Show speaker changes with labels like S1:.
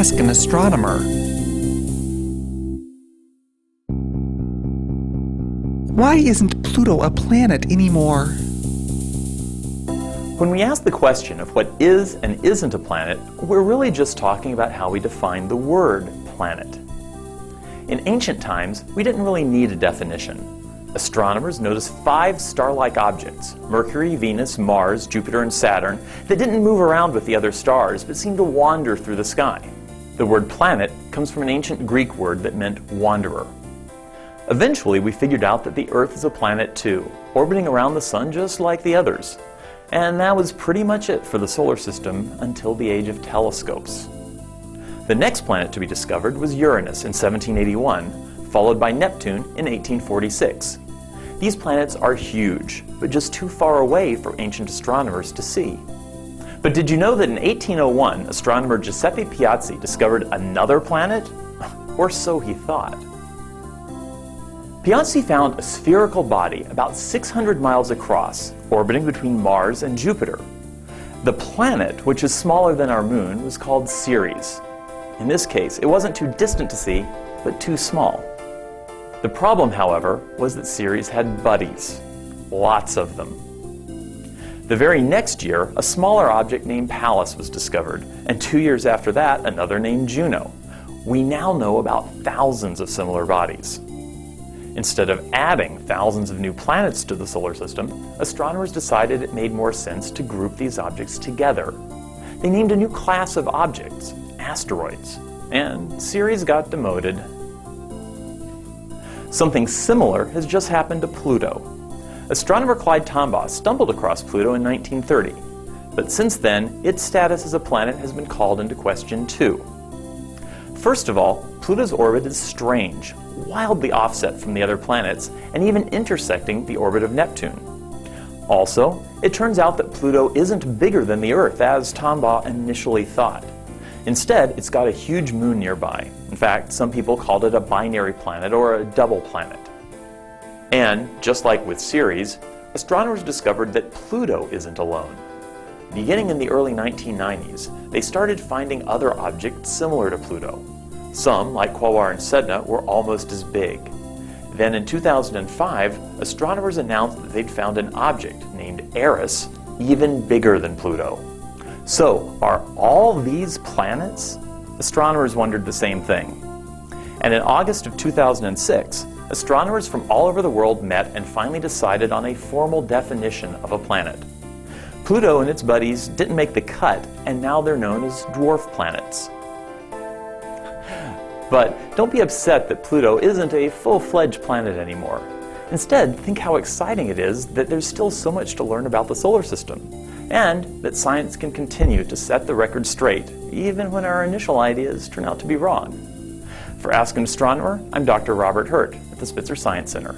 S1: Ask an Astronomer. Why isn't Pluto a planet anymore?
S2: When we ask the question of what is and isn't a planet, we're really just talking about how we define the word planet. In ancient times, we didn't really need a definition. Astronomers noticed 5 star-like objects, Mercury, Venus, Mars, Jupiter, and Saturn, that didn't move around with the other stars but seemed to wander through the sky. The word planet comes from an ancient Greek word that meant wanderer. Eventually, we figured out that the Earth is a planet too, orbiting around the Sun just like the others. And that was pretty much it for the solar system until the age of telescopes. The next planet to be discovered was Uranus in 1781, followed by Neptune in 1846. These planets are huge, but just too far away for ancient astronomers to see. But did you know that in 1801, astronomer Giuseppe Piazzi discovered another planet? Or so he thought. Piazzi found a spherical body about 600 miles across, orbiting between Mars and Jupiter. The planet, which is smaller than our moon, was called Ceres. In this case, it wasn't too distant to see, but too small. The problem, however, was that Ceres had buddies. Lots of them. The very next year, a smaller object named Pallas was discovered, and 2 years after that, another named Juno. We now know about thousands of similar bodies. Instead of adding thousands of new planets to the solar system, astronomers decided it made more sense to group these objects together. They named a new class of objects, asteroids, and Ceres got demoted. Something similar has just happened to Pluto. Astronomer Clyde Tombaugh stumbled across Pluto in 1930, but since then, its status as a planet has been called into question too. First of all, Pluto's orbit is strange, wildly offset from the other planets, and even intersecting the orbit of Neptune. Also, it turns out that Pluto isn't bigger than the Earth, as Tombaugh initially thought. Instead, it's got a huge moon nearby. In fact, some people called it a binary planet or a double planet. And, just like with Ceres, astronomers discovered that Pluto isn't alone. Beginning in the early 1990s, they started finding other objects similar to Pluto. Some, like Quaoar and Sedna, were almost as big. Then in 2005, astronomers announced that they'd found an object named Eris, even bigger than Pluto. So, are all these planets? Astronomers wondered the same thing. And in August of 2006, astronomers from all over the world met and finally decided on a formal definition of a planet. Pluto and its buddies didn't make the cut, and now they're known as dwarf planets. But don't be upset that Pluto isn't a full-fledged planet anymore. Instead, think how exciting it is that there's still so much to learn about the solar system, and that science can continue to set the record straight, even when our initial ideas turn out to be wrong. For Ask an Astronomer, I'm Dr. Robert Hurt at the Spitzer Science Center.